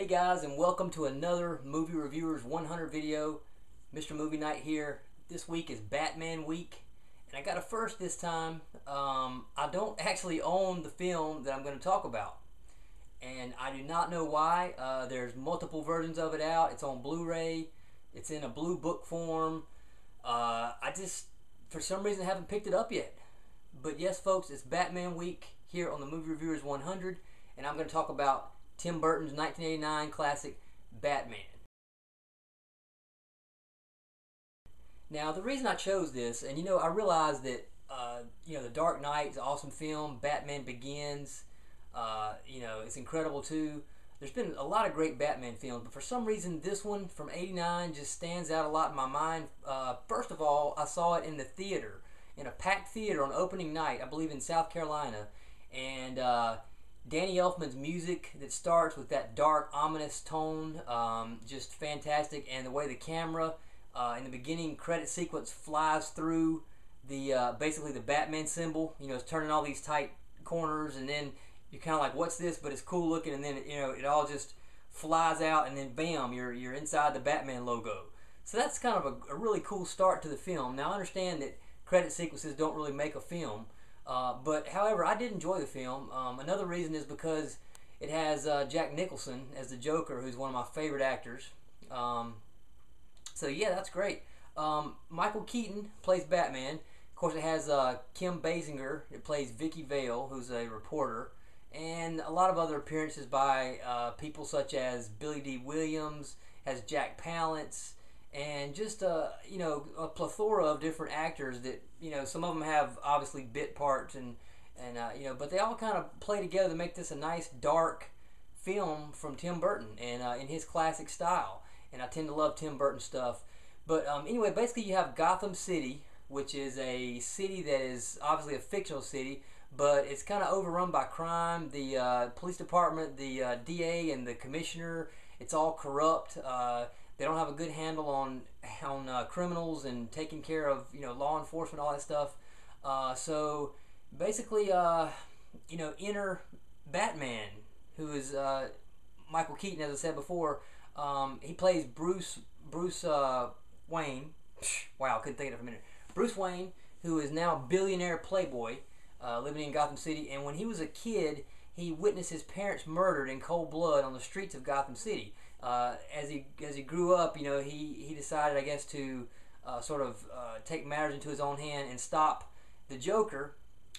Hey guys, and welcome to another Movie Reviewers 100 video. Mr. Movie Night here. This week is Batman week, and I got a first this time. I don't actually own the film that I'm going to talk about, and I do not know why. There's multiple versions of it out. It's on Blu-ray. It's in a blue book form. I just, for some reason, haven't picked it up yet. But yes, folks, it's Batman week here on the Movie Reviewers 100, and I'm going to talk about Tim Burton's 1989 classic, Batman. Now, the reason I chose this, and I realized that, The Dark Knight is an awesome film. Batman Begins, it's incredible too. There's been a lot of great Batman films, but for some reason, this one from '89 just stands out a lot in my mind. First of all, I saw it in the theater, in a packed theater on opening night, I believe in South Carolina, and Danny Elfman's music that starts with that dark, ominous tone, just fantastic. And the way the camera in the beginning credit sequence flies through the basically the Batman symbol, it's turning all these tight corners, and then you're kind of like, what's this? But it's cool looking, and then it all just flies out, and then bam, you're inside the Batman logo. So that's kind of a really cool start to the film. Now I understand that credit sequences don't really make a film. But however, I did enjoy the film. Another reason is because it has Jack Nicholson as the Joker, who's one of my favorite actors. So yeah, that's great. Michael Keaton plays Batman. Of course, it has Kim Basinger that plays Vicky Vale, who's a reporter, and a lot of other appearances by people such as Billy D. Williams, has Jack Palance, and just a plethora of different actors that some of them have obviously bit parts, and but they all kind of play together to make this a nice dark film from Tim Burton, and in his classic style. And I tend to love Tim Burton stuff. But anyway, basically you have Gotham City, which is a city that is obviously a fictional city, but it's kind of overrun by crime. The police department, the DA, and the commissioner, it's all corrupt. They don't have a good handle on criminals and taking care of law enforcement, all that stuff. So basically, enter Batman, who is Michael Keaton, as I said before. He plays Bruce Wayne. Wow, couldn't think of it for a minute. Bruce Wayne, who is now billionaire playboy, living in Gotham City. And when he was a kid, he witnessed his parents murdered in cold blood on the streets of Gotham City. As he grew up, he decided, I guess, to take matters into his own hand and stop the Joker,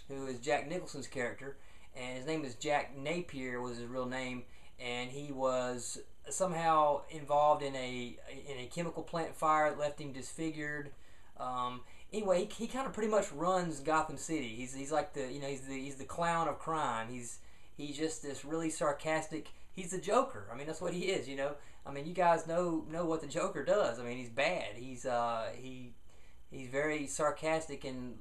who is Jack Nicholson's character, and his name is Jack Napier, was his real name, and he was somehow involved in a chemical plant fire that left him disfigured. Anyway, he kind of pretty much runs Gotham City. He's like he's the clown of crime. He's just this really sarcastic. He's the Joker. I mean, that's what he is. I mean, you guys know what the Joker does. I mean, he's bad. He's very sarcastic and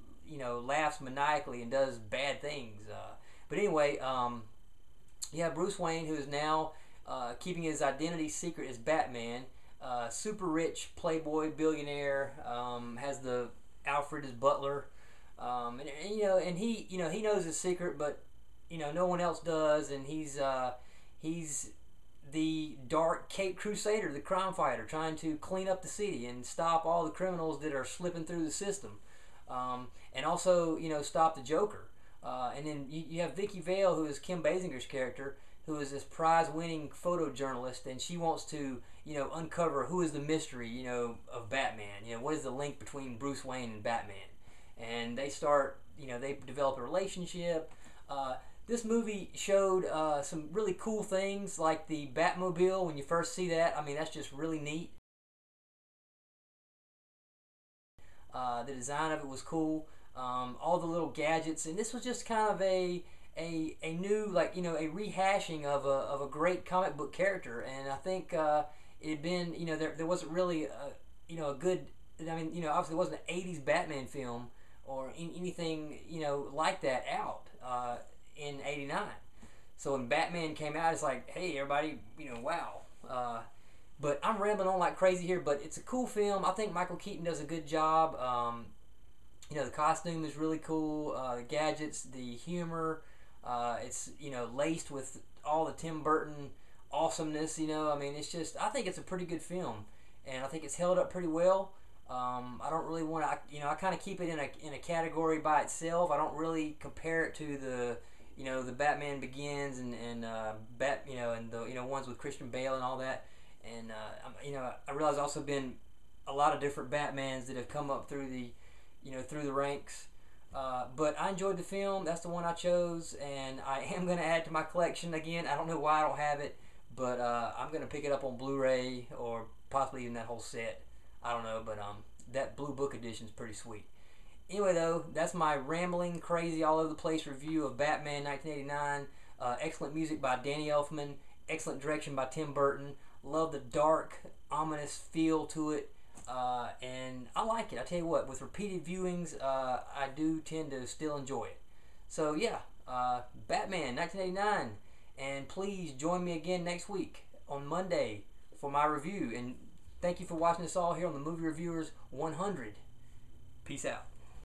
laughs maniacally and does bad things. But anyway, you have Bruce Wayne, who is now keeping his identity secret as Batman. Super rich playboy billionaire. Has the Alfred as butler. And he knows his secret, but no one else does, and he's the dark Cape Crusader, the crime fighter, trying to clean up the city and stop all the criminals that are slipping through the system, and also stop the Joker. And then you have Vicky Vale, who is Kim Basinger's character, who is this prize-winning photojournalist, and she wants to uncover who is the mystery of Batman. What is the link between Bruce Wayne and Batman? And they start they develop a relationship. This movie showed some really cool things, like the Batmobile. When you first see that, I mean, that's just really neat. The design of it was cool. All the little gadgets, and this was just kind of a new, a rehashing of a great comic book character. And I think it had been, there wasn't really a good, obviously it wasn't an 80s Batman film or anything like that out in '89. So when Batman came out, it's like, hey everybody, wow. But I'm rambling on like crazy here, but it's a cool film. I think Michael Keaton does a good job. The costume is really cool. The gadgets, the humor, it's laced with all the Tim Burton awesomeness. You know, I mean, it's just, I think it's a pretty good film, and I think it's held up pretty well. I don't really want to, I kind of keep it in a category by itself. I don't really compare it to the Batman Begins and and the ones with Christian Bale and all that. And I realize also been a lot of different Batmans that have come up through the ranks. But I enjoyed the film. That's the one I chose, and I am going to add to my collection again. I don't know why I don't have it, but I'm going to pick it up on Blu-ray or possibly even that whole set. I don't know, but that Blue Book edition is pretty sweet. Anyway, though, that's my rambling, crazy, all over the place review of Batman 1989. Excellent music by Danny Elfman. Excellent direction by Tim Burton. Love the dark, ominous feel to it. And I like it. I tell you what, with repeated viewings, I do tend to still enjoy it. So yeah, Batman 1989, and please join me again next week on Monday for my review. And thank you for watching us all here on the Movie Reviewers 100. Peace out.